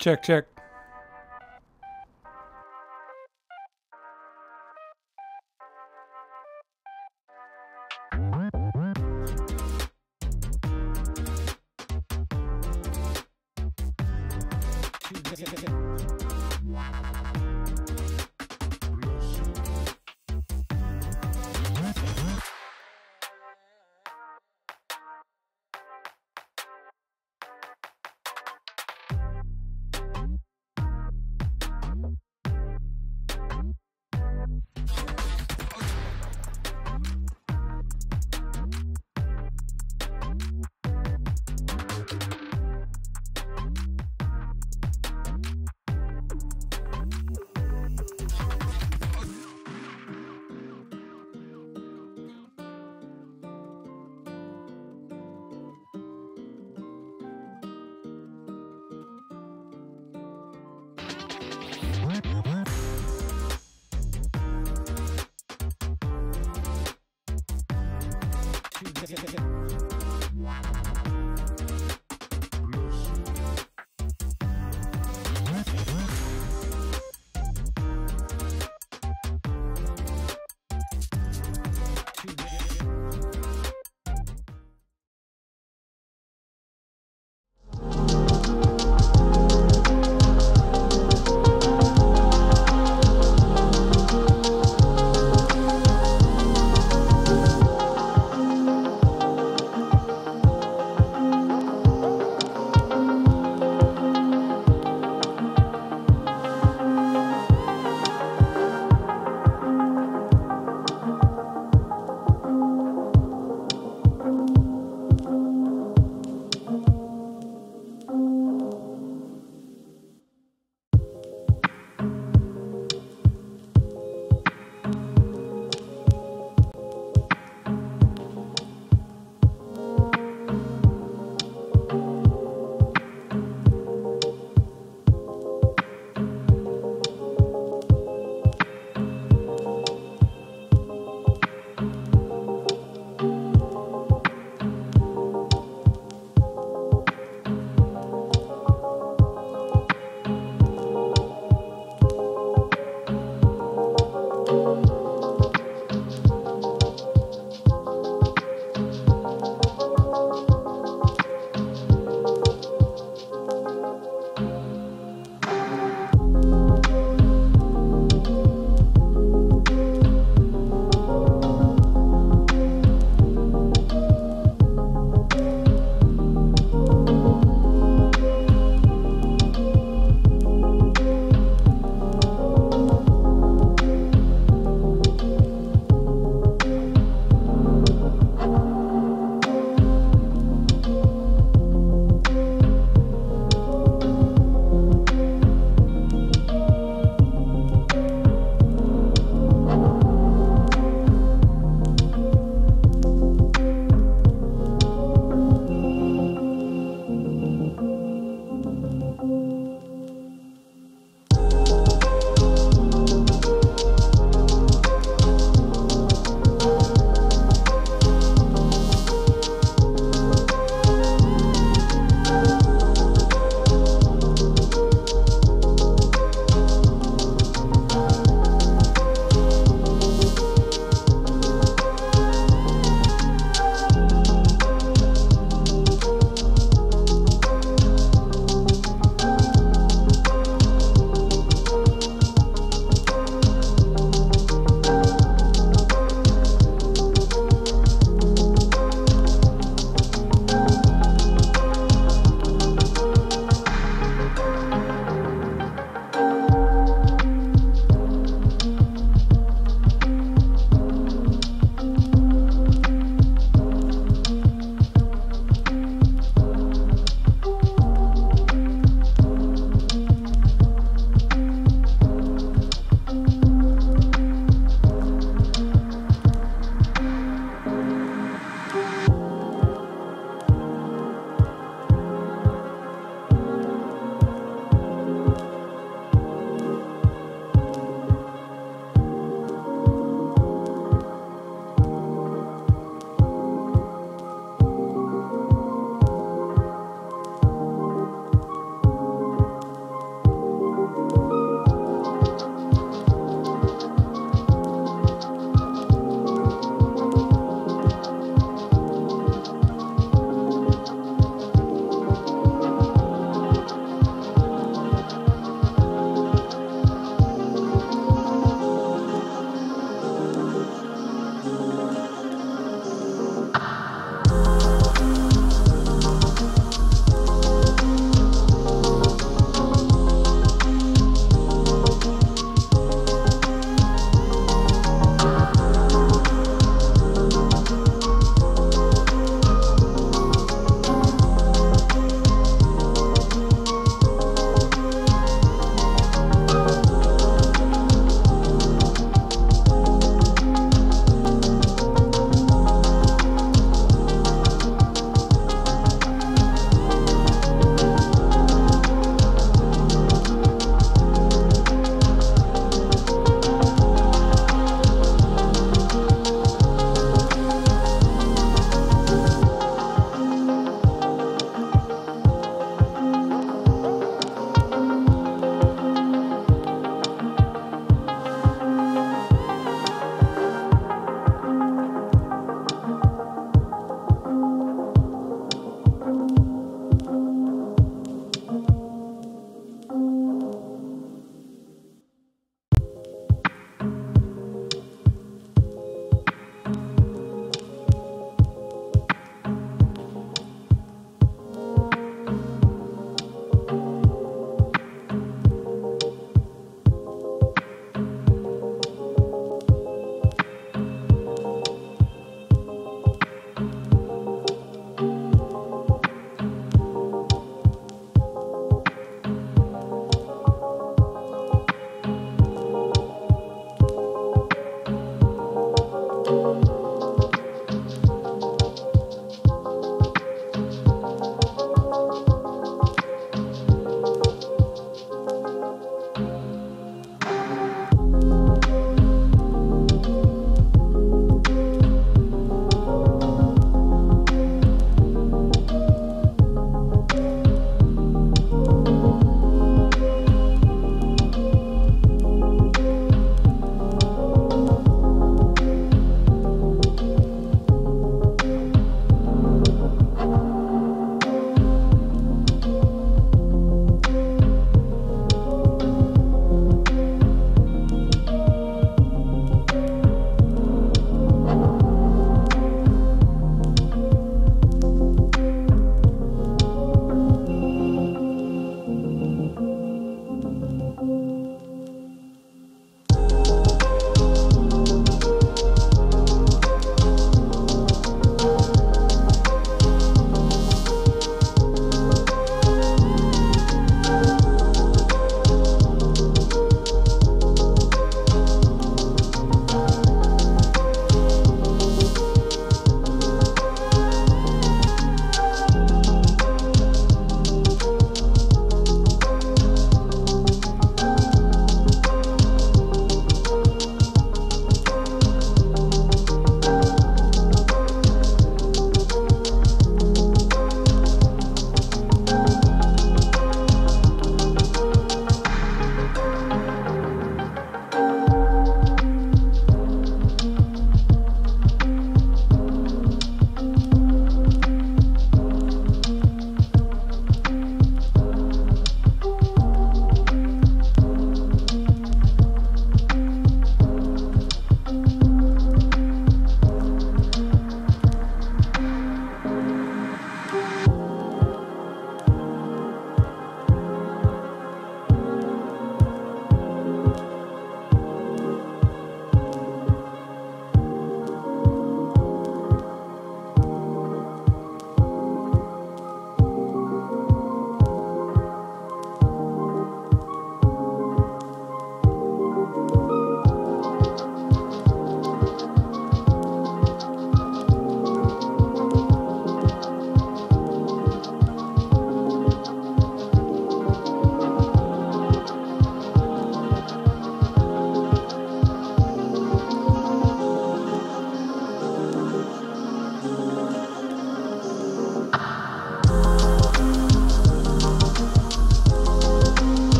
Check, check.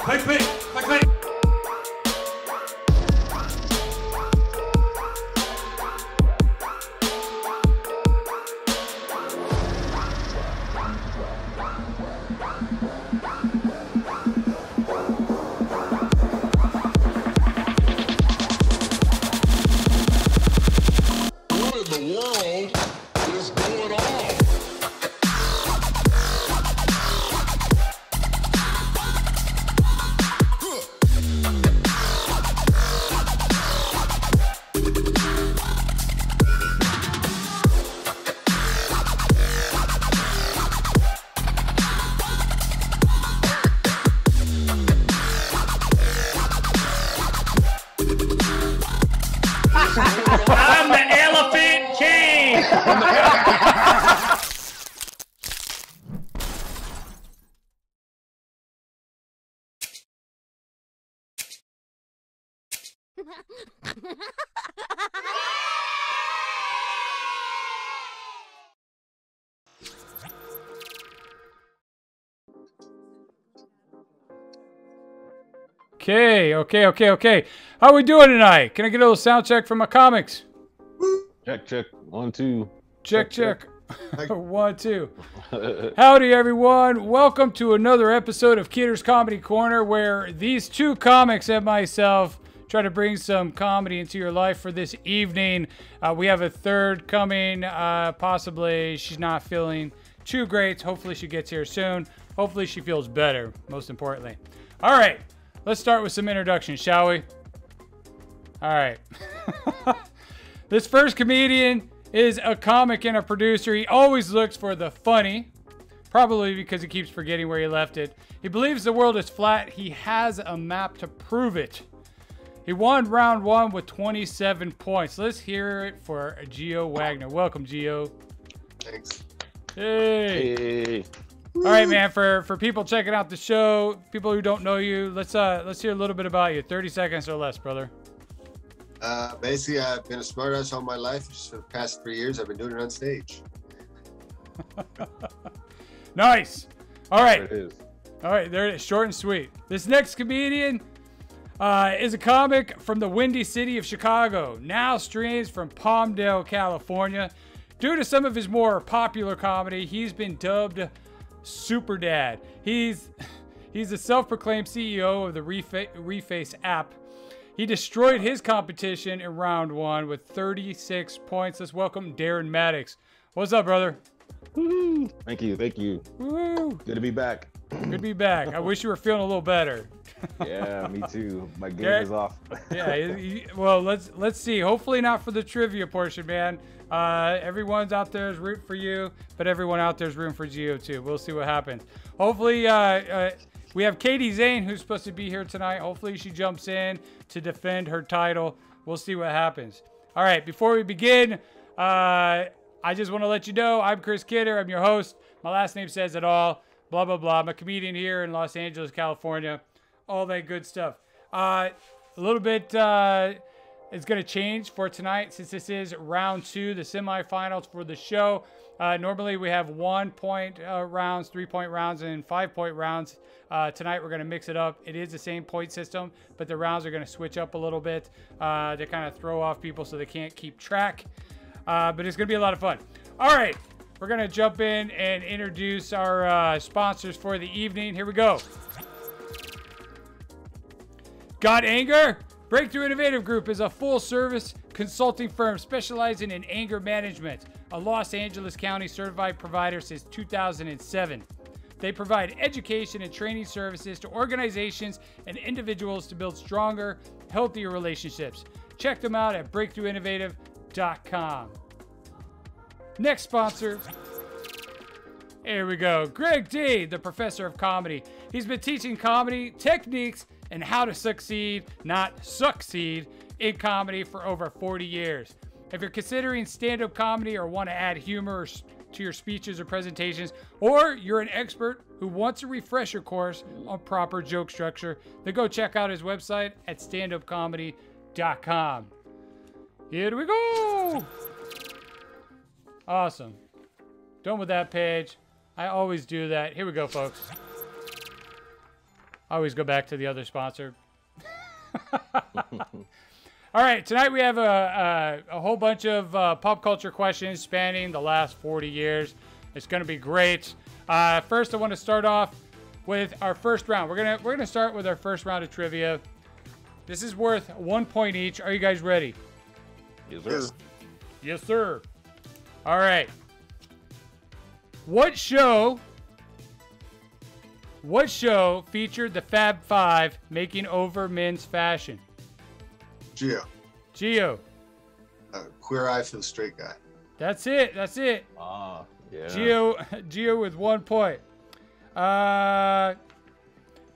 Click, click, click, click. I'm the Elephant King! Okay. How are we doing tonight? Can I get a little sound check from my comics? Check, check. 1, 2. Check. 1, 2. Howdy, everyone. Welcome to another episode of Kidder's Comedy Corner, where these two comics and myself try to bring some comedy into your life for this evening. We have a third coming. Possibly she's not feeling too great. Hopefully she gets here soon. Hopefully she feels better, most importantly. All right. Let's start with some introductions, shall we? All right. This first comedian is a comic and a producer. He always looks for the funny, probably because he keeps forgetting where he left it. He believes the world is flat. He has a map to prove it. He won round 1 with 27 points. Let's hear it for Gio Wagner. Welcome, Gio. Thanks. Hey. All right, man, for people checking out the show, people who don't know you, let's hear a little bit about you. 30 seconds or less, brother. Basically, I've been a smartass all my life. Just for the past 3 years, I've been doing it on stage. Nice. All right. There it is. All right, there it is. Short and sweet. This next comedian is a comic from the Windy City of Chicago. Now streams from Palmdale, California. Due to some of his more popular comedy, he's been dubbed Super Dad. He's the self-proclaimed CEO of the Reface app. He destroyed his competition in round 1 with 36 points. Let's welcome Darren Maddox. What's up, brother? Woo. Thank you. Woo. Good to be back. Good to be back. I wish you were feeling a little better. Yeah, me too. My game is off. Yeah. Well, let's see. Hopefully not for the trivia portion, man. Everyone's out there is rooting for you, but everyone out there is rooting for Gio too. We'll see what happens. Hopefully, we have Katie Zane who's supposed to be here tonight. Hopefully she jumps in to defend her title. We'll see what happens. All right, before we begin, I just want to let you know I'm Chris Kidder. I'm your host. My last name says it all. Blah, blah, blah. I'm a comedian here in Los Angeles, California. All that good stuff. A little bit is going to change for tonight since this is round 2, the semifinals for the show. Normally we have 1-point rounds, 3-point rounds, and 5-point rounds. Tonight we're going to mix it up. It is the same point system, but the rounds are going to switch up a little bit to kind of throw off people so they can't keep track. But it's going to be a lot of fun. All right, we're going to jump in and introduce our sponsors for the evening. Here we go. Got anger? Breakthrough Innovative Group is a full-service consulting firm specializing in anger management, a Los Angeles County certified provider since 2007. They provide education and training services to organizations and individuals to build stronger, healthier relationships. Check them out at breakthroughinnovative.com. Next sponsor. Here we go. Greg D., the professor of comedy. He's been teaching comedy techniques and how to succeed, not succeed, in comedy for over 40 years. If you're considering stand-up comedy or want to add humor to your speeches or presentations, or you're an expert who wants a refresher course on proper joke structure, then go check out his website at standupcomedy.com. Here we go. Awesome. Done with that page. I always do that. Here we go, folks. I always go back to the other sponsor. All right, tonight we have a whole bunch of pop culture questions spanning the last 40 years. It's going to be great. First, I want to start off with our first round. We're gonna start with our first round of trivia. This is worth 1 point each. Are you guys ready? Yes, sir. Yes, sir. All right. What show featured the Fab Five making over men's fashion? Geo. Queer Eye for the Straight Guy. That's it. Ah, yeah. Geo with 1 point.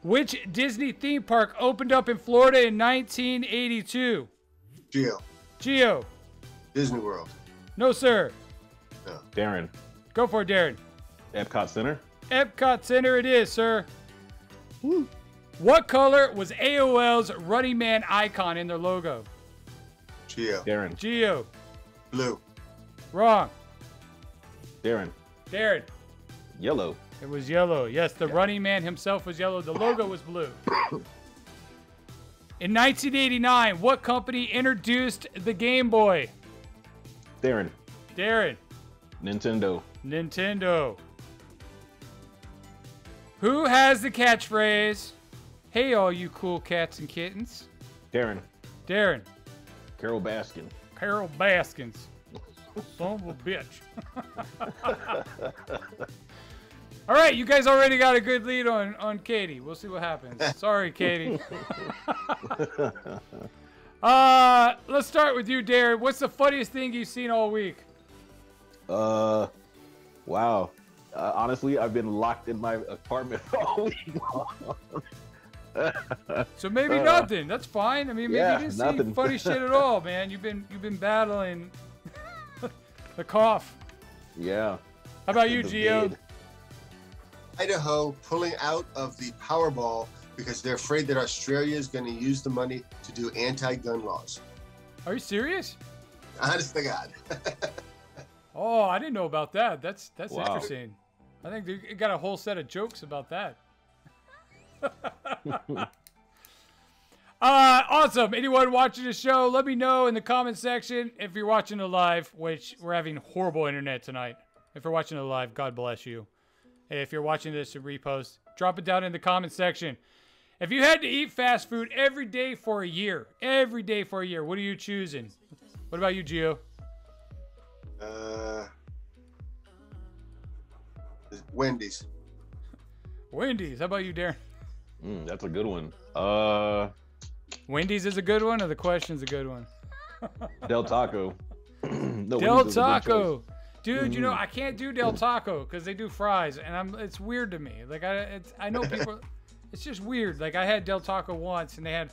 Which Disney theme park opened up in Florida in 1982? Geo. Geo. Disney World. No, sir. No. Darren. Go for it, Darren. Epcot Center. Epcot Center it is, sir. Woo. What color was AOL's Running Man icon in their logo? Geo. Darren. Geo. Blue. Wrong. Darren. Darren. Yellow. It was yellow. Yes, the Running Man himself was yellow. The logo was blue. In 1989, what company introduced the Game Boy? Darren. Darren. Nintendo. Nintendo. Who has the catchphrase, "Hey, all you cool cats and kittens"? Darren. Darren. Carol Baskin. Carol Baskins. Son of a bitch. All right, you guys already got a good lead on Katie. We'll see what happens. Sorry, Katie. Let's start with you, Darren. What's the funniest thing you've seen all week? Wow. Honestly, I've been locked in my apartment all week long. So maybe nothing. That's fine. I mean, maybe you didn't nothing. see funny shit at all, man. You've been battling the cough. Yeah. How about you, The Gio? vid. Idaho pulling out of the Powerball because they're afraid that Australia is going to use the money to do anti-gun laws. Are you serious? Honest to God. Oh, I didn't know about that. That's Wow. interesting. I think they got a whole set of jokes about that. Awesome. Anyone watching the show, let me know in the comment section if you're watching it live, which we're having horrible internet tonight. If you're watching it live, God bless you. If you're watching this in repost, drop it down in the comment section. If you had to eat fast food every day for a year, what are you choosing? What about you, Gio? Wendy's. Wendy's. How about you, Darren? That's a good one. Wendy's is a good one, or the question's a good one? Del Taco. No, Del Wendy's is a good Taco. choice. Dude, you know, I can't do Del Taco because they do fries, and it's weird to me. Like, I know people, it's just weird. Like, I had Del Taco once, and they had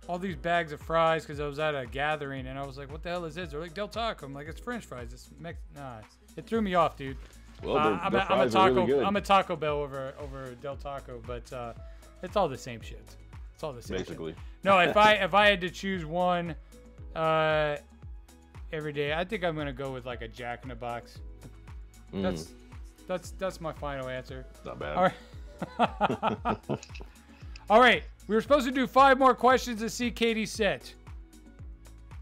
all these bags of fries because I was at a gathering, and I was like, what the hell is this? They're like, Del Taco. I'm like, it's French fries. Nah, it threw me off, dude. Well, I'm the a fries taco. are really good. I'm a Taco Bell over Del Taco, but it's all the same shit. It's all the same. Basically. Shit. No, if I had to choose one every day, I think I'm gonna go with like a Jack in the Box. That's my final answer. Not bad. All right. All right. We were supposed to do 5 more questions to see Katie's set.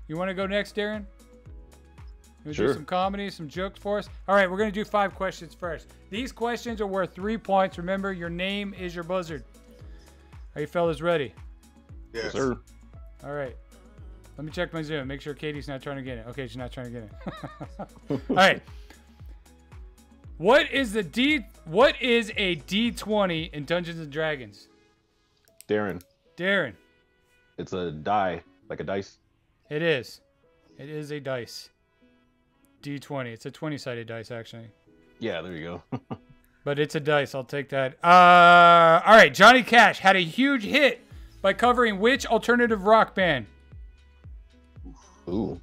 You want to go next, Darren? You Sure. do some comedy, some jokes for us? All right, we're going to do 5 questions first. These questions are worth 3 points. Remember, your name is your buzzard. Are you fellas ready? Yes. Yes, sir. All right. Let me check my Zoom. Make sure Katie's not trying to get it. Okay, she's not trying to get it. All right. What is a D20 in Dungeons and Dragons? Darren. Darren. It's a die, like a dice. It is. It is a dice. D20. It's a 20-sided dice, actually. Yeah, there you go. But it's a dice. I'll take that. All right. Johnny Cash had a huge hit by covering which alternative rock band? Ooh.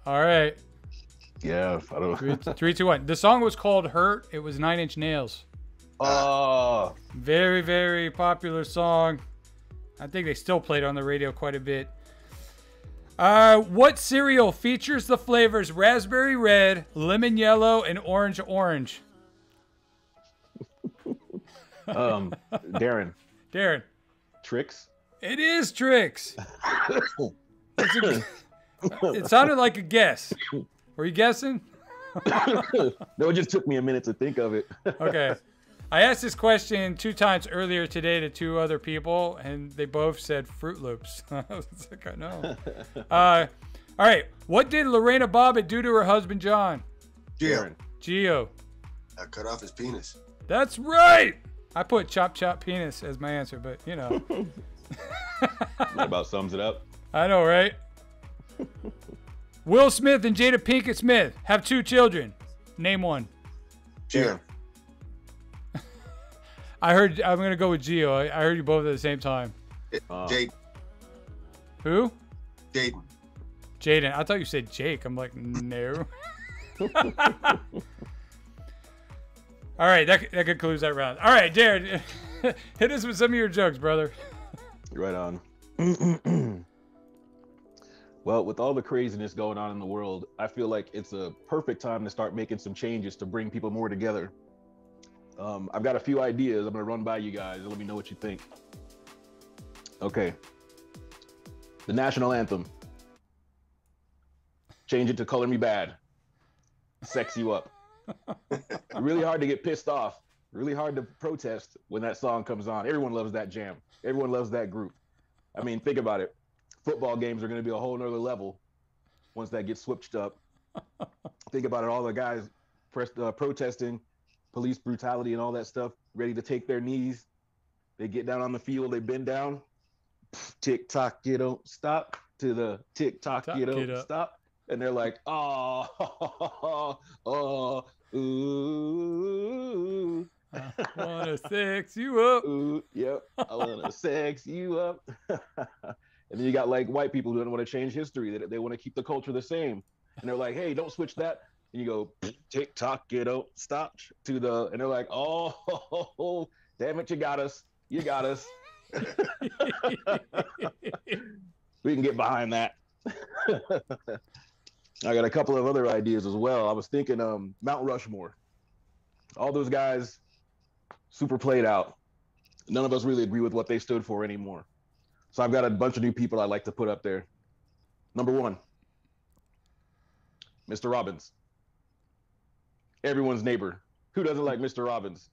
All right. Yeah, I don't know. 3, 2, 1. The song was called Hurt. It was 9 Inch Nails. Oh. Very, very popular song. I think they still play it on the radio quite a bit. What cereal features the flavors raspberry red, lemon yellow, and orange orange? Darren. Darren. Tricks. It is Tricks. It sounded like a guess. Were you guessing? No, it just took me a minute to think of it. Okay. I asked this question 2 times earlier today to 2 other people, and they both said Fruit Loops. I was like, I know. All right. What did Lorena Bobbitt do to her husband, John? Geo. I cut off his penis. That's right. I put chop chop penis as my answer, but you know. That about sums it up. I know, right? Will Smith and Jada Pinkett Smith have 2 children. Name one. Geo. I'm going to go with Geo. I heard you both at the same time. Jaden. Who? Jaden. Jaden. I thought you said Jake. I'm like, no. All right, that concludes that round. All right, Darren, hit us with some of your jokes, brother. Right on. Well, with all the craziness going on in the world, I feel like it's a perfect time to start making some changes to bring people more together. I've got a few ideas I'm going to run by you guys. Let me know what you think. Okay. The national anthem. Change it to Color Me Bad. Sex you up. Really hard to get pissed off. Really hard to protest when that song comes on. Everyone loves that jam. Everyone loves that group. I mean, think about it. Football games are going to be a whole nother level once that gets switched up. Think about it. All the guys protesting police brutality and all that stuff, ready to take their knees. They get down on the field. They bend down. Tick tock, you don't stop. To the tick tock, you don't stop. And they're like, oh, ooh. I wanna sex you up. Ooh, yep, I wanna sex you up. And then you got like white people who don't want to change history. They want to keep the culture the same. And they're like, hey, don't switch that. And you go, tick tock, you don't stop. And they're like, oh, damn it, you got us. You got us. We can get behind that. I got a couple of other ideas as well. I was thinking Mount Rushmore. All those guys, super played out. None of us really agree with what they stood for anymore. So I've got a bunch of new people I'd like to put up there. Number 1, Mr. Robbins. Everyone's neighbor. Who doesn't like Mr. Robbins?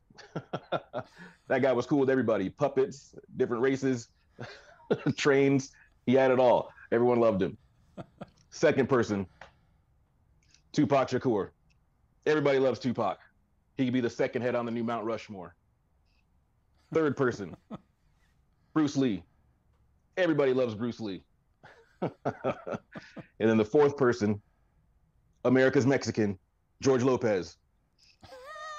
That guy was cool with everybody. Puppets, different races, trains. He had it all. Everyone loved him. Second person, Tupac Shakur. Everybody loves Tupac. He could be the second head on the new Mount Rushmore. Third person, Bruce Lee. Everybody loves Bruce Lee. And then the fourth person, America's Mexican, George Lopez.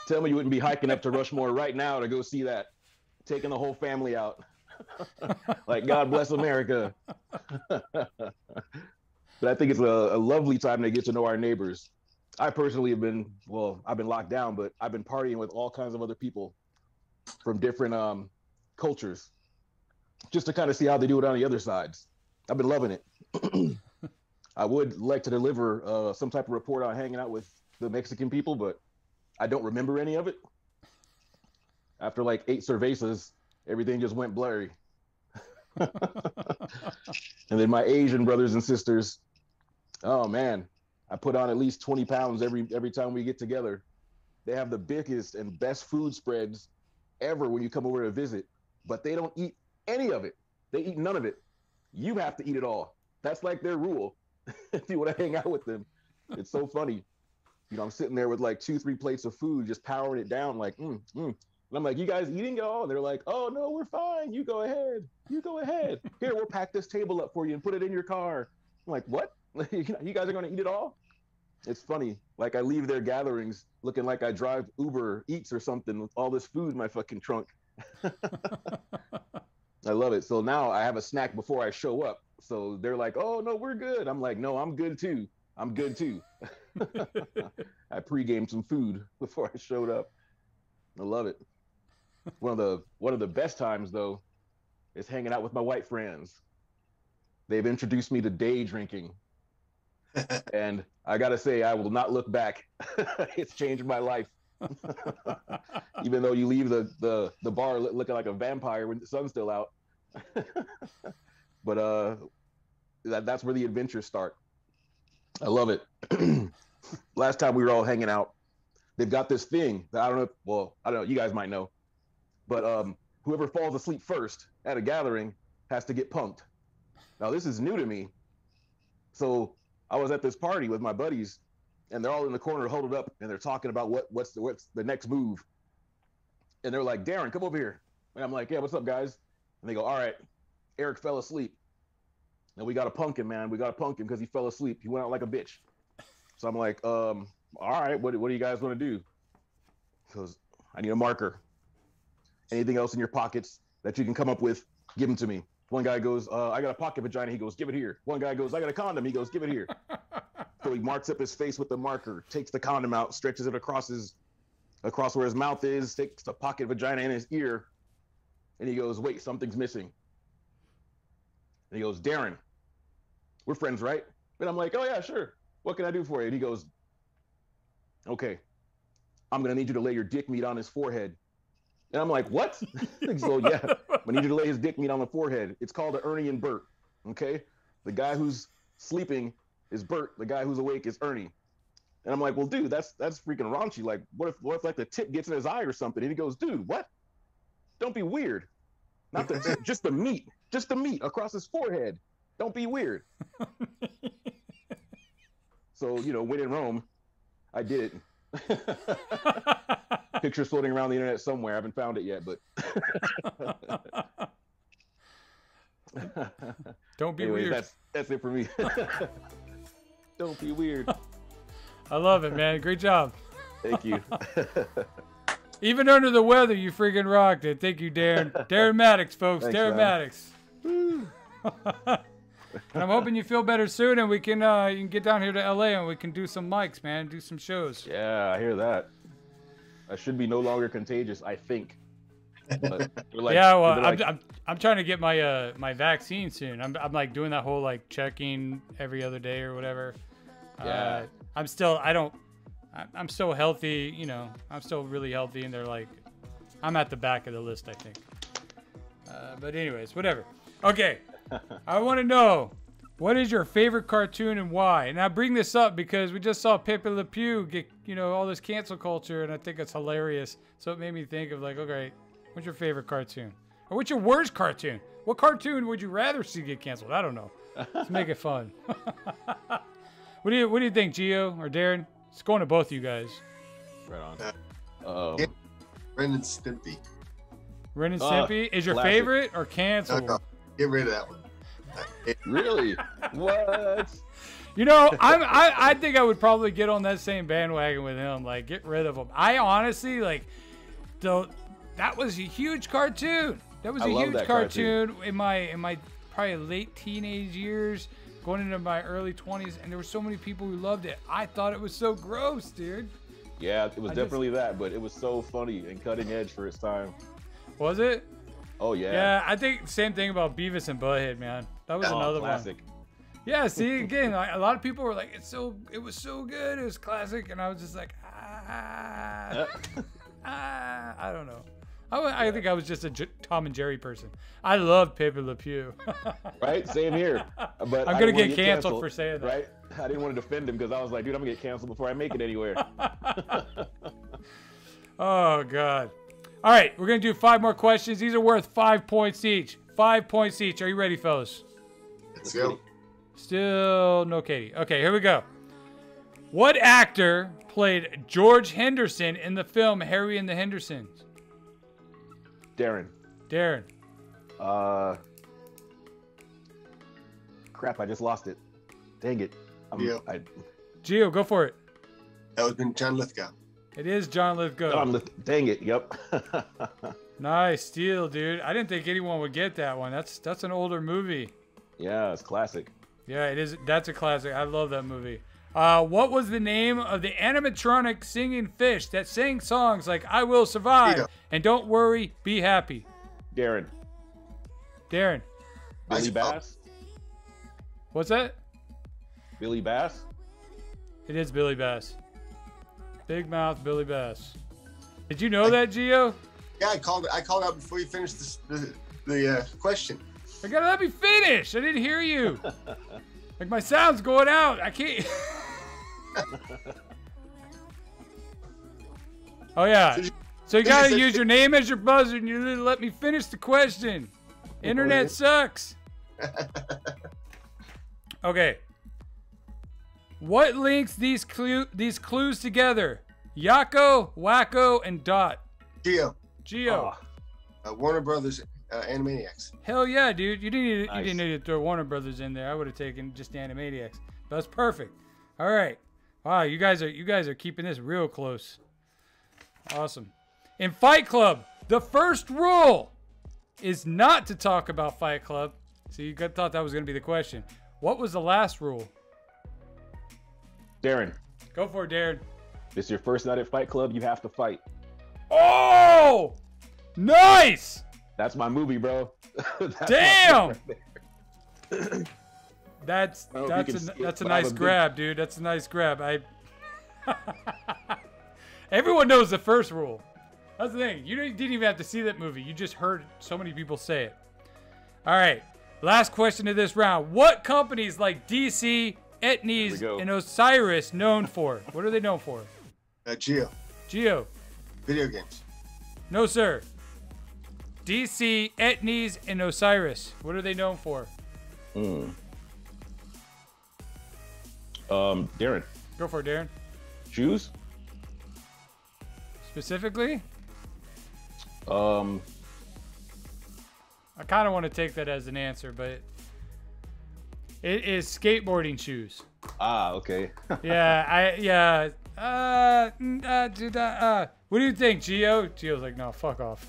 Tell me you wouldn't be hiking up to Rushmore right now to go see that. Taking the whole family out. Like, God bless America. But I think it's a lovely time to get to know our neighbors. I personally have been, I've been locked down, but I've been partying with all kinds of other people from different cultures, just to kind of see how they do it on the other sides. I've been loving it. I would like to deliver some type of report on hanging out with the Mexican people, but I don't remember any of it. After like 8 cervezas, everything just went blurry. And then my Asian brothers and sisters, oh man, I put on at least 20 pounds every time we get together. They have the biggest and best food spreads ever when you come over to visit, but they don't eat any of it. They eat none of it. You have to eat it all. That's like their rule. If you want to hang out with them, it's so funny. You know, I'm sitting there with like 2-3 plates of food, just powering it down like, And I'm like, you guys eating it all? And they're like, oh no, we're fine. You go ahead. You go ahead. Here, we'll pack this table up for you and put it in your car. I'm like, what? You guys are going to eat it all? It's funny. Like I leave their gatherings looking like I drive Uber Eats or something with all this food in my fucking trunk. I love it. So now I have a snack before I show up. So they're like, oh no, we're good. I'm like, no, I'm good too. I'm good too. I pre-gamed some food before I showed up. I love it. One of the best times though is hanging out with my white friends. they've introduced me to day drinking. And I gotta say, I will not look back. It's changed my life. Even though you leave the bar looking like a vampire when the sun's still out. But that's where the adventures start. I love it. Last time we were all hanging out, they've got this thing that I don't know. Well, I don't know. You guys might know, but whoever falls asleep first at a gathering has to get punked. Now this is new to me. So I was at this party with my buddies, and they're all in the corner huddled up, and they're talking about what's the next move. And they're like, Darren, come over here. And I'm like, yeah, what's up, guys? And they go, all right, Eric fell asleep. And we got to punk him, man. We got to punk him because he fell asleep. He went out like a bitch. So I'm like, all right, what do you guys want to do? He goes, I need a marker. Anything else in your pockets that you can come up with, give them to me. One guy goes, I got a pocket vagina. He goes, give it here. One guy goes, I got a condom. He goes, give it here. So he marks up his face with the marker, takes the condom out, stretches it across where his mouth is, takes the pocket vagina in his ear, and he goes, wait, something's missing. And he goes, Darren, we're friends, right? And I'm like, oh yeah, sure. What can I do for you? And he goes, okay, I'm gonna need you to lay your dick meat on his forehead. And I'm like, what? So yeah, I need you to lay his dick meat on the forehead. It's called an Ernie and Bert, okay? The guy who's sleeping is Bert. The guy who's awake is Ernie. And I'm like, well, dude, that's freaking raunchy. Like, what if like the tip gets in his eye or something? And he goes, dude, what? Don't be weird. Not the tip, just the meat across his forehead. Don't be weird. So, when in Rome, I did it. Pictures floating around the internet somewhere. I haven't found it yet, but don't be weird. That's it for me. Don't be weird. I love it, man. Great job. Thank you. Even under the weather, you freaking rocked it. Thank you, Darren. Darren Maddox, folks. Thanks, Darren Maddox. And I'm hoping you feel better soon, and we can you can get down here to LA and we can do some mics, man. Do some shows. Yeah, I hear that. I should be no longer contagious, I think. But yeah, well, I'm trying to get my my vaccine soon. I'm like doing that whole like checking every other day or whatever. Yeah. I'm so healthy, I'm still really healthy, and they're like, I'm at the back of the list, I think. But anyways, whatever. Okay, I want to know, what is your favorite cartoon and why? And I bring this up because we just saw Pepe Le Pew get, all this cancel culture, and I think it's hilarious. So it made me think of like, okay, what's your favorite cartoon? Or what's your worst cartoon? What cartoon would you rather see get canceled? I don't know. Let's make it fun. What do you think, Gio or Darren? It's going to both of you guys. Right on. Ren and Stimpy. Ren and Stimpy is your classic. favorite or canceled? No, get rid of that one. Really? What? I think I would probably get on that same bandwagon with him. Like, get rid of him. I honestly that was a huge cartoon. That was a huge cartoon in my probably late teenage years, going into my early 20s, and there were so many people who loved it. I thought it was so gross, dude. Yeah, it was definitely that, but it was so funny and cutting edge for its time. Was it? Oh yeah. Yeah, I think the same thing about Beavis and Butthead, man. That was another classic. one. Yeah, see, again, like, a lot of people were like, it was so good, it was classic, and I was just like, I don't know. I think I was just a Tom and Jerry person. I love Pepe Le Pew. Right, same here. But I'm gonna get canceled for saying that. Right? I didn't want to defend him because I was like, dude, I'm gonna get canceled before I make it anywhere. Oh God. All right, we're gonna do 5 more questions. These are worth 5 points each. 5 points each. Are you ready, fellas? Let's go. Still no Katie. Okay, here we go. What actor played George Henderson in the film Harry and the Hendersons? Darren. Crap, I just lost it. Dang it. Gio, go for it. That would have been John Lithgow. It is John Lithgow. Dang it, yep. Nice steal, dude. I didn't think anyone would get that one. That's an older movie. Yeah, it's classic. Yeah, it is. That's a classic. I love that movie. What was the name of the animatronic singing fish that sang songs like I Will Survive and Don't Worry, Be Happy? Darren. Darren. Billy Bass? What's that? Billy Bass. It is Billy Bass. Big mouth Billy Bass. Did you know that, Gio? Yeah, I called out before you finished the question. I gotta let me finish. I didn't hear you. Like my sound's going out. I can't. Oh yeah. So you gotta use your name as your buzzer, and you didn't let me finish the question. Internet sucks. Okay. What links these clues together? Yako, Wacko, and Dot. Geo. Geo. Warner Brothers Animaniacs. Hell yeah, dude. You didn't Nice. need to throw Warner Brothers in there. I would have taken just the Animaniacs. But that's perfect. All right. Wow, you guys are keeping this real close. Awesome. In Fight Club, the first rule is not to talk about Fight Club. So you thought that was going to be the question. What was the last rule? Darren, Go for it, Darren. this is your first night at Fight Club. You have to fight. Oh! Nice! That's my movie, bro. That's Damn! my movie. That's I don't know if you can see it, that's a but I have nice a big- grab, dude. That's a nice grab. Everyone knows the first rule. That's the thing. You didn't even have to see that movie. You just heard so many people say it. All right. Last question of this round. What companies like DC, Etnies, go. and Osiris known for? What are they known for? Geo. Geo. Video games. No, sir. DC, Etnies, and Osiris. What are they known for? Darren, Go for it, Darren. shoes. Specifically? Um, I kind of want to take that as an answer, but it is skateboarding shoes. okay. Yeah, what do you think, Gio? Gio's like, no, fuck off.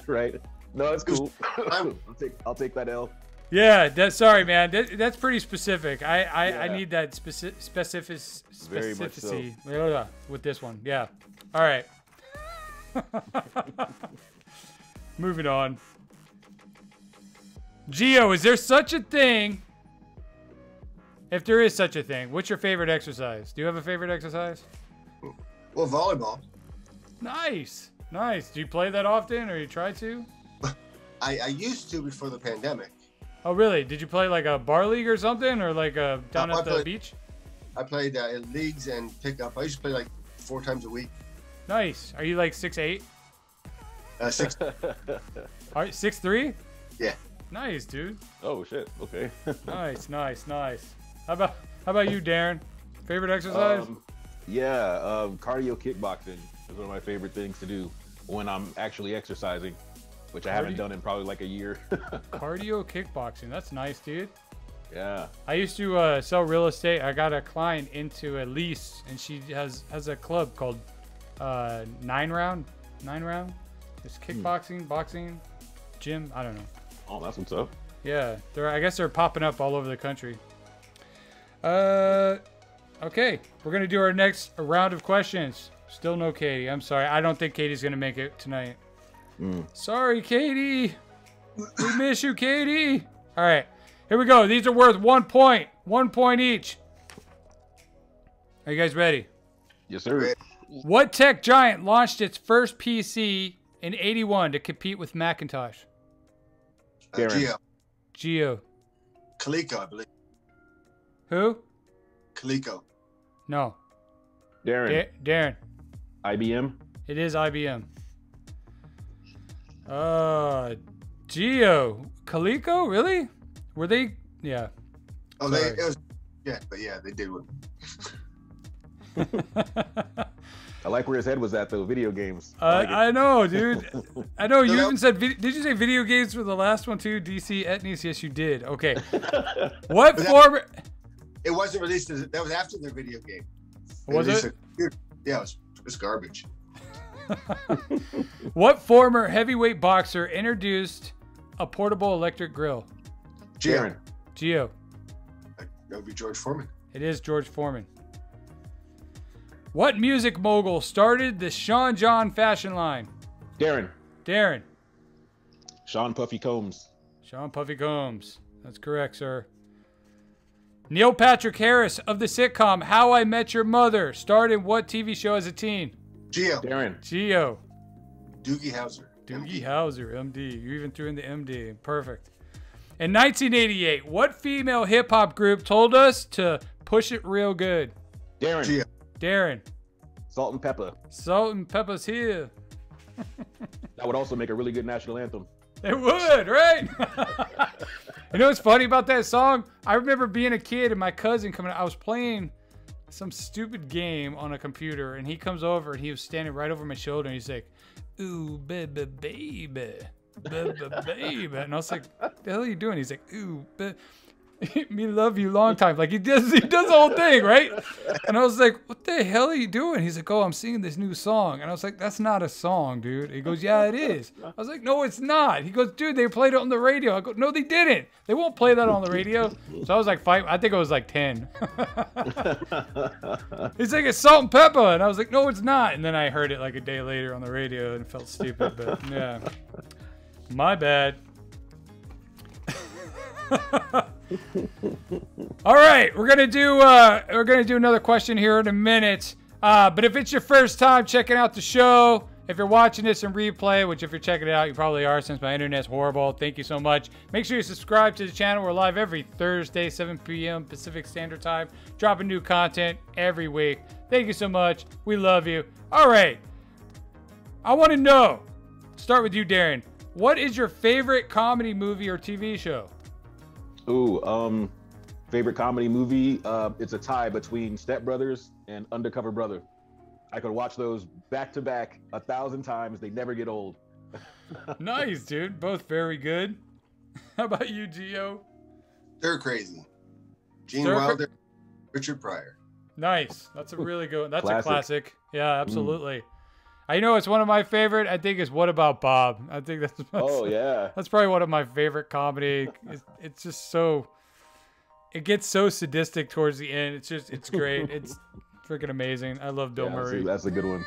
Right. No, it's cool. I'm- I'll take that L. Yeah, sorry, man. That's pretty specific. I Yeah. need that Very much so. specificity with this one. Yeah. All right. Moving on. Gio, is there such a thing? If there is such a thing, what's your favorite exercise? Do you have a favorite exercise? Well, volleyball. Nice. Nice. Do you play that often or you try to? I used to before the pandemic. Oh, really? Did you play like a bar league or something, or like down I at the played- beach? I played in leagues and pickup. I used to play like 4 times a week. Nice. Are you like 6'8"? 6. All right, 6'3"? Yeah. Nice, dude. Oh shit. Okay. Nice. How about you, Darren? Favorite exercise? Cardio kickboxing is one of my favorite things to do when I'm actually exercising, which I haven't done in probably like a year. Cardio kickboxing. That's nice, dude. Yeah. I used to sell real estate. I got a client into a lease, and she has a club called 9 Round. It's kickboxing, boxing, gym. I don't know. Oh, that's what's up. Yeah, I guess they're popping up all over the country. Okay, we're gonna do our next round of questions. Still no Katie. I'm sorry. I don't think Katie's gonna make it tonight. Sorry, Katie. We miss you, Katie. All right, here we go. These are worth 1 point. 1 point each. Are you guys ready? Yes, sir. What tech giant launched its first PC in '81 to compete with Macintosh? Darren. Geo. Geo. Coleco, I believe. Who? Coleco. No. Darren. Darren. IBM. It is IBM. Geo. Coleco? Really? Were they? Yeah. Oh, Sorry. it was. Yeah, but yeah, they did one. I like where his head was at though. Video games. I know, dude. I know. You No. even said. Did you say video games for the last one too? DC Etnies? Yes, you did. Okay. What form? It wasn't released. That was after their video game. They Was released it? Yeah, it was garbage. What former heavyweight boxer introduced a portable electric grill? Darren. Geo. That would be George Foreman. It is George Foreman. What music mogul started the Sean John fashion line? Darren. Darren. Sean Puffy Combs. Sean Puffy Combs. That's correct, sir. Neil Patrick Harris of the sitcom How I Met Your Mother starred in what TV show as a teen? Geo. Darren. Geo. Doogie Howser. Doogie Howser, MD. You even threw in the MD. Perfect. In 1988, what female hip hop group told us to push it real good? Darren. Geo. Darren. Salt and Pepper. Salt and Pepper's here. That would also make a really good national anthem. It would, right? You know what's funny about that song? I remember being a kid and my cousin coming out. I was playing some stupid game on a computer, and he comes over and he was standing right over my shoulder, and he's like, "Ooh, baby, baby, baby, baby," and I was like, "What the hell are you doing?" He's like, "Ooh, me love you long time." Like he does the whole thing, right? And I was like, "What the hell are you doing?" He's like, "Oh, I'm singing this new song." And I was like, "That's not a song, dude." He goes, "Yeah, it is." I was like, "No, it's not." He goes, "Dude, they played it on the radio." I go, "No, they didn't. They won't play that on the radio." So I was like, I think I was like 10. He's like, "It's Salt and Pepper." And I was like, "No, it's not." And then I heard it like a day later on the radio and it felt stupid, but yeah. My bad. All right, we're gonna do another question here in a minute. But if it's your first time checking out the show, if you're watching this in replay, which if you're checking it out, you probably are since my internet's horrible. Thank you so much. Make sure you subscribe to the channel. We're live every Thursday, 7 p.m. Pacific Standard Time, dropping new content every week. Thank you so much. We love you. All right, I want to know. Start with you, Darren. What is your favorite comedy movie or TV show? Ooh, favorite comedy movie? It's a tie between Step Brothers and Undercover Brother. I could watch those back to back 1,000 times. They never get old. Nice, dude. Both very good. How about you, Gio? Stir Crazy. Gene Stir- Wilder, Richard Pryor. Nice. That's a really good one. That's Classic. a classic. Yeah, absolutely. I know it's one of my favorite. I think it's What About Bob? I think that's Oh, yeah. that's probably one of my favorite comedy. It's just so, it gets so sadistic towards the end. It's great. It's freaking amazing. I love Bill Murray. That's a good one.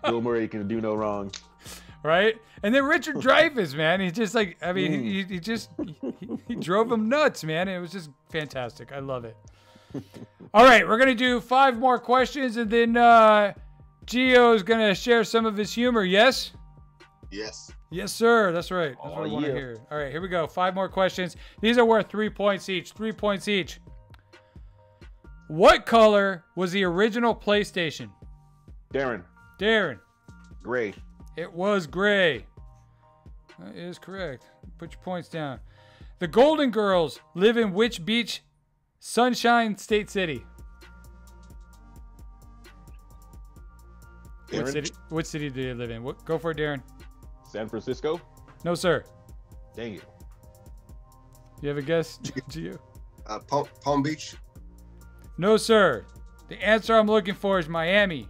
Bill Murray can do no wrong. Right? And then Richard Dreyfuss, man. He's just like, I mean, he drove him nuts, man. It was just fantastic. I love it. All right, we're going to do 5 more questions, and then Gio is going to share some of his humor. Yes? Yes. Yes, sir. That's right. That's what I want to hear. All right, here we go. 5 more questions. These are worth 3 points each. 3 points each. What color was the original PlayStation? Darren. Gray. It was gray. That is correct. Put your points down. The Golden Girls live in which beach? Sunshine State City. Darren. What city do they live in? Go for it, Darren. San Francisco. No, sir. Dang it. You have a guess, Gio? Palm Beach. No, sir. The answer I'm looking for is Miami.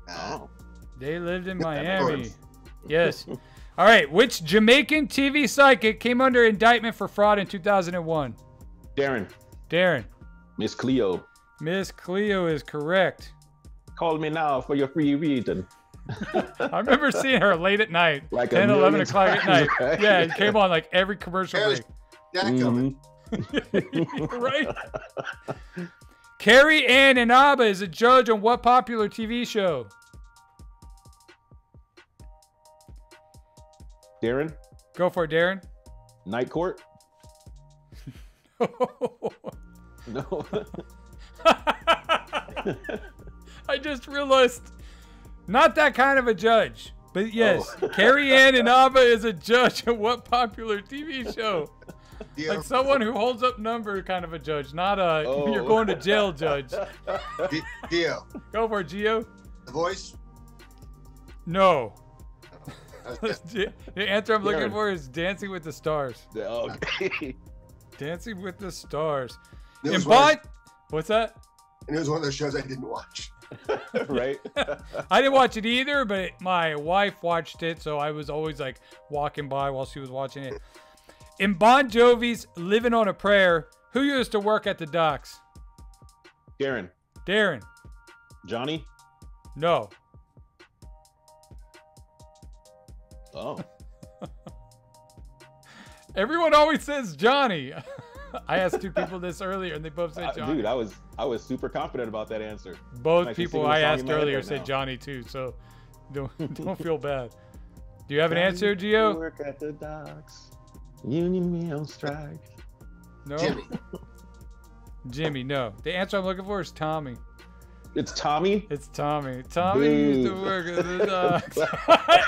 Oh. They lived in Miami. Yes. All right. Which Jamaican TV psychic came under indictment for fraud in 2001? Darren. Miss Cleo. Miss Cleo is correct. Call me now for your free reading. I remember seeing her late at night, Like 10, 11 times, o'clock at night. right? Yeah, it came on like every commercial break. Coming. Right? Carrie Ann Inaba is a judge on what popular TV show? Darren. Go for it, Darren. Night Court. No. I just realized, not that kind of a judge. But yes, Carrie Ann Inaba is a judge on what popular TV show? Gio. Like someone who holds up number kind of a judge, not a you're going to jail judge. Gio. Go for it, Gio. The Voice. No. The answer I'm looking for is Dancing with the Stars. Okay. Dancing with the Stars. It And was one of- what's that? And it was one of those shows I didn't watch. Right. I didn't watch it either, but my wife watched it, so I was always like walking by while she was watching it. In Bon Jovi's Living on a Prayer, who used to work at the docks? Darren. Johnny. No. Oh. Everyone always says Johnny. I asked 2 people this earlier, and they both said Johnny. Dude, I was super confident about that answer. Both people I asked earlier said Johnny too, so don't feel bad. Do you have an answer, Gio? Work at the docks. Union me on strike. No. Jimmy. No. The answer I'm looking for is Tommy. It's Tommy? It's Tommy. Tommy used to work at the docks.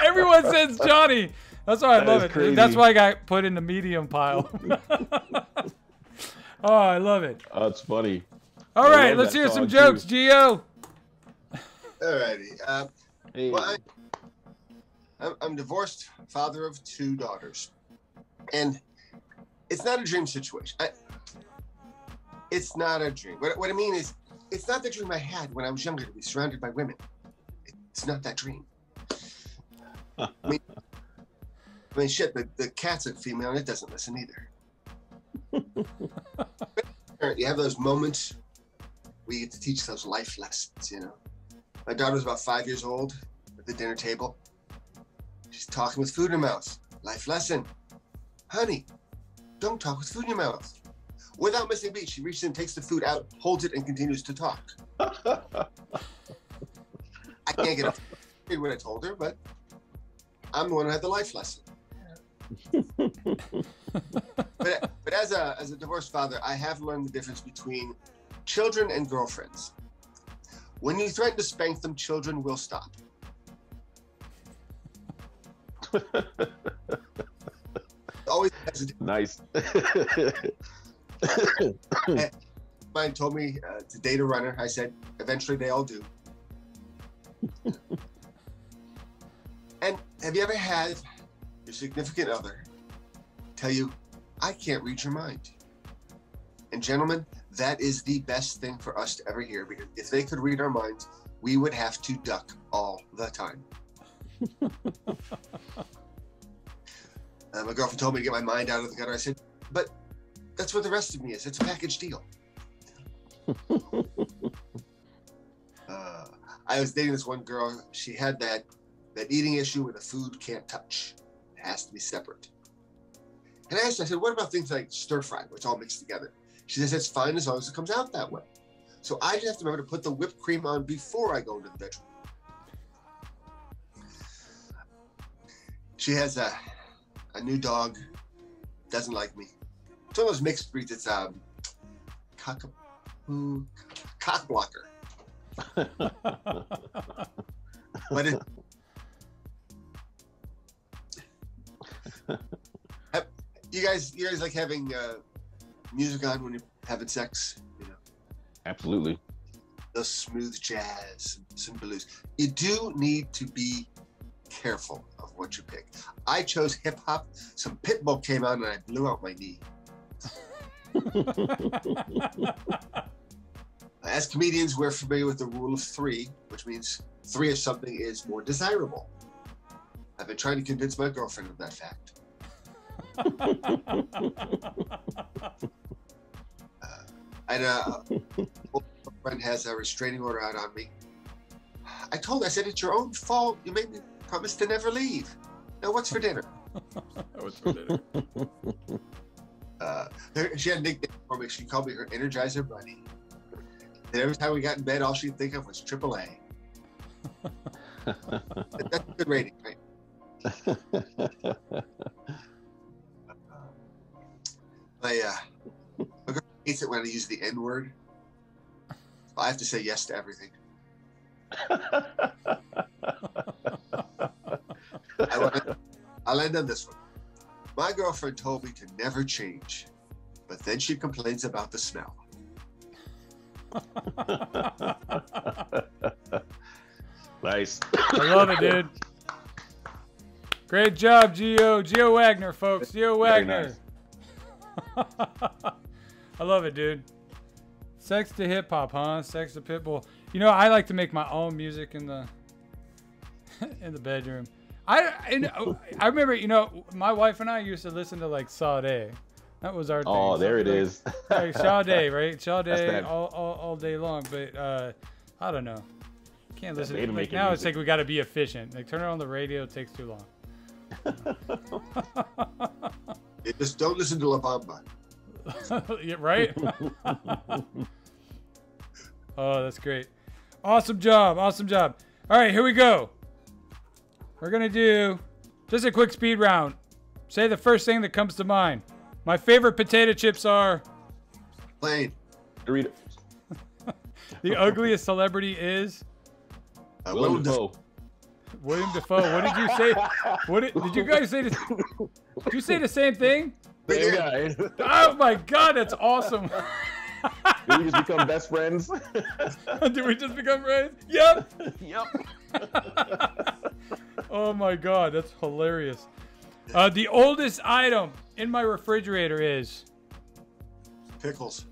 Everyone says Johnny. That's why I love it. Crazy. That's why I got put in the medium pile. Oh, I love it. Oh, that's funny. All right, let's hear some jokes, Gio. Alrighty. Hey. Well, I'm divorced, father of 2 daughters, and it's not a dream situation. It's not a dream. What I mean is, it's not the dream I had when I was younger to be surrounded by women. It's not that dream. I mean, shit, the cat's a female and it doesn't listen either. You have those moments where you get to teach those life lessons, you know. My daughter was about 5 years old at the dinner table. She's talking with food in her mouth. Life lesson. Honey, don't talk with food in your mouth. Without missing a beat, she reaches in, takes the food out, holds it, and continues to talk. I can't get up what I told her, but I'm the one who had the life lesson. But as a divorced father, I have learned the difference between children and girlfriends. When you threaten to spank them, children will stop. Always hesitate. Nice. Mine told me to date a runner. I said, eventually they all do. And have you ever had your significant other tell you, I can't read your mind? And gentlemen, that is the best thing for us to ever hear, because if they could read our minds, we would have to duck all the time. My girlfriend told me to get my mind out of the gutter. I said, but that's what the rest of me is. It's a package deal. I was dating this one girl. She had that eating issue where the food can't touch. It has to be separate. And I asked her, I said, what about things like stir fry, where it's all mixed together? She says, it's fine as long as it comes out that way. So I just have to remember to put the whipped cream on before I go into the bedroom. She has a new dog, doesn't like me. It's one of those mixed breeds. It's cock blocker. But you guys like having music on when you're having sex, you know? Absolutely. Those smooth jazz, some blues. You do need to be careful of what you pick. I chose hip hop. Some Pitbull came out and I blew out my knee. As comedians, we're familiar with the rule of 3, which means 3 of something is more desirable. I've been trying to convince my girlfriend of that fact. And a friend has a restraining order out on me. I told her, I said, it's your own fault. You made me promise to never leave. Now, what's for dinner? What's for dinner? She had a nickname for me. She called me her Energizer Bunny. And every time we got in bed, all she'd think of was AAA. That's a good rating, right? My girl hates it when I use the N-word. I have to say yes to everything. I'll end on this one. My girlfriend told me to never change, but then she complains about the smell. Nice. I love it, dude. Great job, Gio. Gio Wagner, folks. Gio Wagner. Nice. I love it, dude. Sex to hip hop, huh? Sex to Pitbull. You know, I like to make my own music in the in the bedroom. I remember, you know, my wife and I used to listen to like Sade. That was our thing. Oh, there it is. Like Sade, right? Sade all day long. But I don't know. Can't listen. Like now, it's like we got to be efficient. Like turn it on the radio. It takes too long. Just don't listen to La Bamba. Yeah, right? Oh, that's great. Awesome job. Awesome job. All right, here we go. We're going to do just a quick speed round. Say the first thing that comes to mind. My favorite potato chips are... Plain. Doritos. The ugliest celebrity is... Willem Dafoe. William Dafoe. What did you say? Did you guys say? Did you say the same thing? Same guy. Oh my God, that's awesome. Did we just become best friends? Did we just become friends? Yep. Yep. Oh my God, that's hilarious. The oldest item in my refrigerator is... Pickles.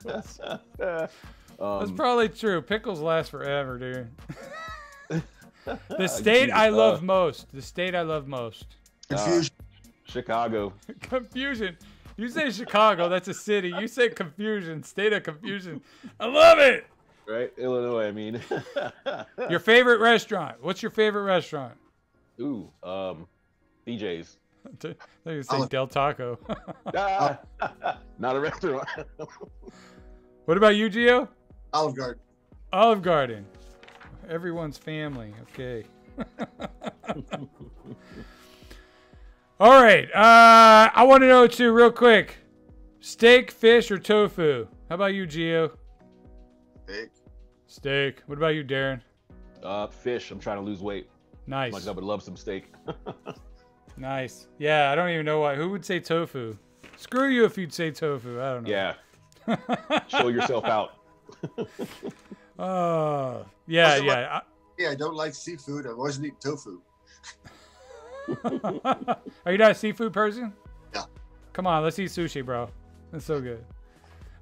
That's probably true. Pickles last forever, dude. The state I love most. The state I love most. Confusion. Chicago. Confusion. You say Chicago, that's a city. You say confusion, state of confusion. I love it. Right? Illinois, I mean. Your favorite restaurant. What's your favorite restaurant? Ooh, DJ's. They say Del Taco. Not a restaurant. What about you, Gio? Olive Garden. Olive Garden. Everyone's family. Okay. All right. I want to know too, real quick. Steak, fish, or tofu? How about you, Gio? Steak. Steak. What about you, Darren? Fish. I'm trying to lose weight. Nice. Like I would love some steak. Nice. Yeah, I don't even know why. Who would say tofu? Screw you if you'd say tofu. I don't know. Yeah. Show yourself out. Yeah, yeah. Yeah, I don't like seafood. I wasn't eating tofu. Are you not a seafood person? Yeah. Come on, let's eat sushi, bro. That's so good.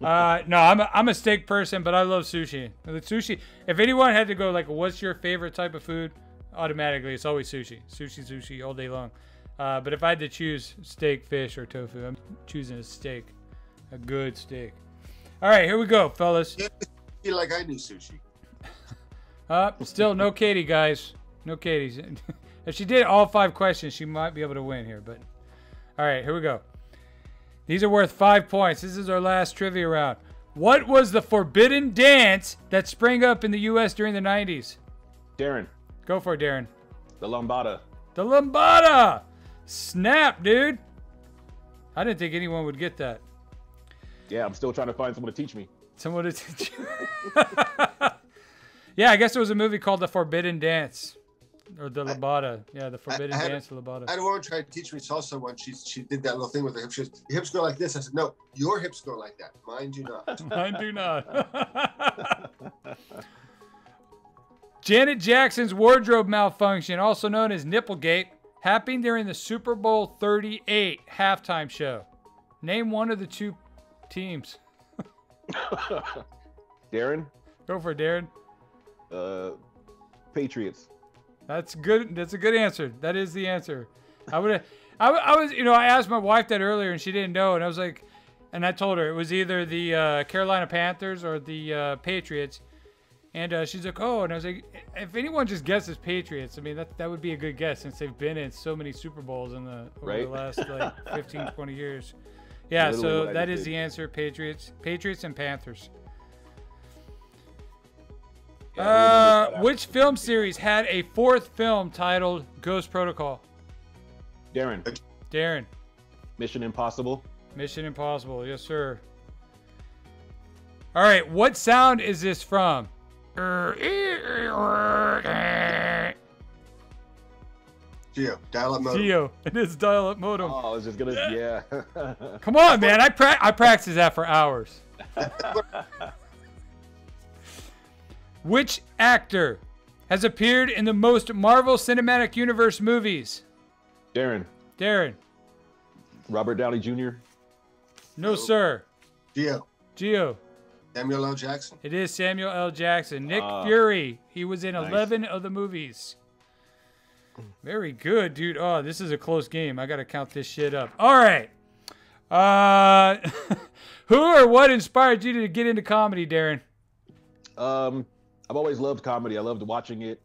No, I'm a steak person, but I love sushi. The sushi. If anyone had to go like, what's your favorite type of food? Automatically, it's always sushi. Sushi all day long. But if I had to choose steak, fish, or tofu, I'm choosing a steak. A good steak. All right, here we go, fellas. You feel like I knew sushi. Still no Katie, guys. No Katie's. If she did all 5 questions, she might be able to win here. But all right, here we go. These are worth 5 points. This is our last trivia round. What was the forbidden dance that sprang up in the U.S. during the 90s? Darren. Go for it, Darren. The lambada. The lambada. Snap, dude. I didn't think anyone would get that. Yeah, I'm still trying to find someone to teach me. Someone to teach you. Yeah, I guess there was a movie called The Forbidden Dance. Or the lambada. Yeah, The Forbidden Dance of lambada. I had a woman try to teach me salsa once. She did that little thing with her hips. She goes, your hips go like this. I said, no, your hips go like that. Mine do not. Mine do not. Janet Jackson's wardrobe malfunction, also known as Nipplegate, happened during the Super Bowl 38 halftime show. Name one of the 2 teams. Darren. Go for it, Darren. Patriots. That's good. That's a good answer. That is the answer. I was, I asked my wife that earlier and she didn't know. And I was like, and I told her it was either the Carolina Panthers or the Patriots. And she's like, oh, and I was like, if anyone just guesses Patriots, I mean, that would be a good guess since they've been in so many Super Bowls over the last like 15, 20 years. Yeah, so that is the answer. Patriots and Panthers. Which film series had a 4th film titled Ghost Protocol? Darren. Mission Impossible. Mission Impossible, yes, sir. All right, what sound is this from? Geo, dial-up modem. Geo, it is dial-up modem. Oh, I was just gonna, yeah. Come on, man, I practice that for hours. Which actor has appeared in the most Marvel Cinematic Universe movies? Darren. Robert Downey Jr. No, sir. Geo. Samuel L. Jackson. It is Samuel L. Jackson. Nick Fury. He was in 11 of the movies. Very good, dude. Oh, this is a close game. I got to count this shit up. All right. Who or what inspired you to get into comedy, Darren? I've always loved comedy. I loved watching it.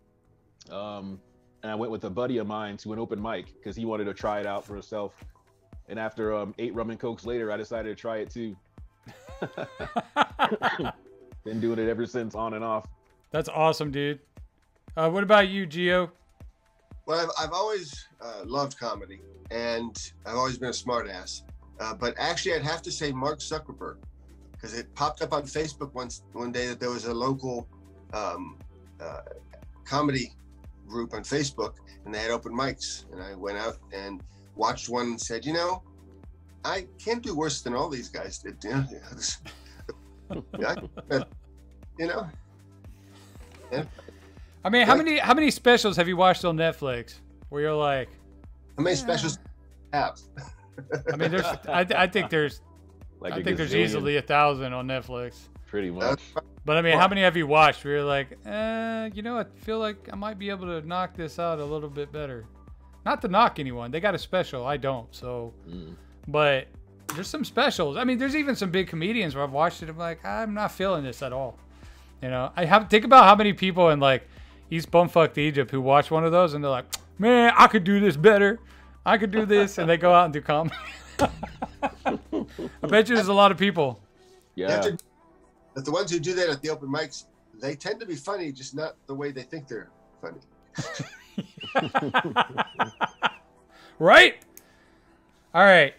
And I went with a buddy of mine to an open mic because he wanted to try it out for himself. And after 8 rum and cokes later, I decided to try it too. Been doing it ever since, on and off. That's awesome, dude. What about you, Gio? Well, I've always loved comedy, and I've always been a smart ass. But actually, I'd have to say Mark Zuckerberg, because it popped up on Facebook one day that there was a local comedy group on Facebook, and they had open mics. And I went out and watched one and said, you know, I can't do worse than all these guys did. You know? Yeah. I mean, how many specials have you watched on Netflix where you're like, how many specials have? I mean, I think there's easily 1,000 on Netflix. Pretty much. But I mean, how many have you watched where you're like, you know, I feel like I might be able to knock this out a little bit better. Not to knock anyone. They got a special. I don't. So, but there's some specials. I mean, there's even some big comedians where I've watched it. I'm like, I'm not feeling this at all. You know, think about how many people in like East Bumfucked Egypt who watch one of those and they're like, man, I could do this better. I could do this. And they go out and do comedy. I bet you there's a lot of people. Yeah. But the ones who do that at the open mics, they tend to be funny, just not the way they think they're funny. Right? All right.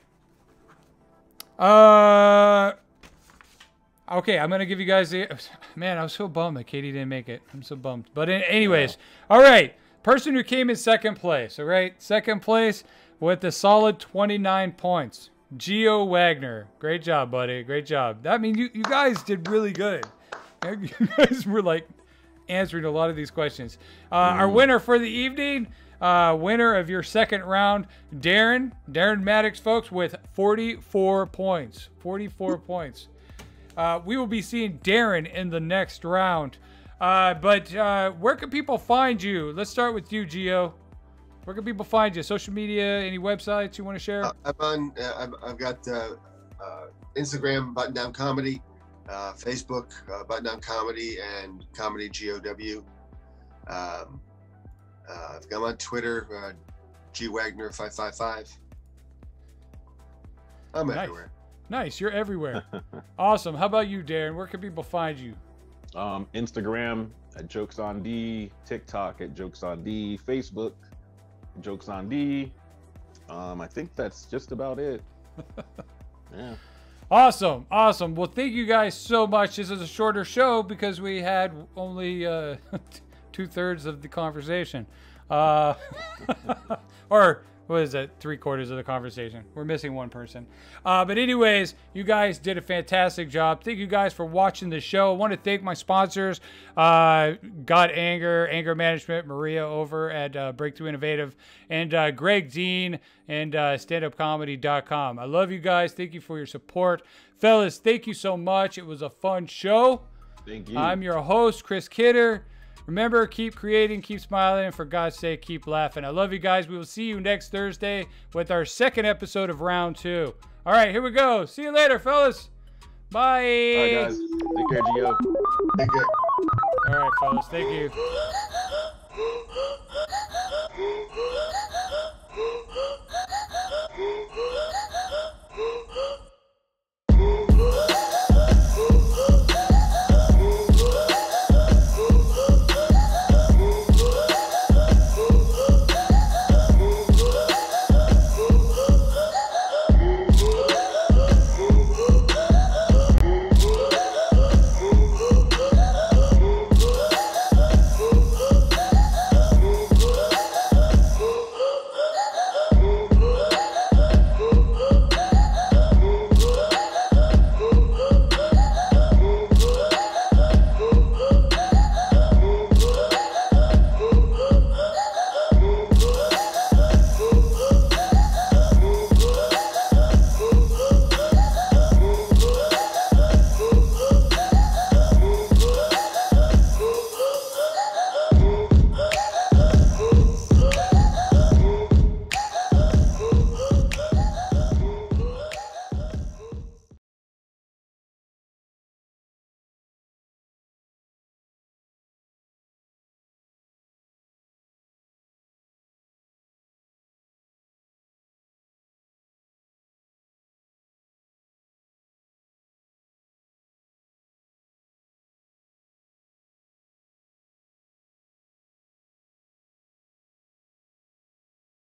Okay, I'm going to give you guys the... Man, I was so bummed that Katie didn't make it. I'm so bummed. But anyways, all right. Person who came in second place, all right? Second place with a solid 29 points. Gio Wagner. Great job, buddy. Great job. I mean, you guys did really good. You guys were, like, answering a lot of these questions. Our winner for the evening, winner of your second round, Darren Maddox, folks, with 44 points. 44 points. We will be seeing Darren in the next round. But where can people find you? Let's start with you, Gio. Where can people find you? Social media, any websites you want to share? I've got Instagram, Button Down Comedy, Facebook, Button Down Comedy, and Comedy GOW. I've got on Twitter, GWagner555. I'm everywhere. Nice, you're everywhere. Awesome. How about you, Darren? Where can people find you? Instagram at Jokes on D, TikTok at Jokes on D, Facebook Jokes on D. I think that's just about it. Yeah. Awesome. Well, thank you guys so much. This is a shorter show because we had only 2/3 of the conversation. Or what is that? 3/4 of the conversation. We're missing one person. But anyways, you guys did a fantastic job. Thank you guys for watching the show. I want to thank my sponsors, God Anger Management, Maria over at Breakthrough Innovative, and Greg Dean and standupcomedy.com. I love you guys. Thank you for your support. Fellas, thank you so much. It was a fun show. Thank you. I'm your host, Chris Kidder. Remember, keep creating, keep smiling, and for God's sake, keep laughing. I love you guys. We will see you next Thursday with our second episode of round 2. All right, here we go. See you later, fellas. Bye. All right, guys. Take care, Gio. Take care. All right, fellas. Thank you.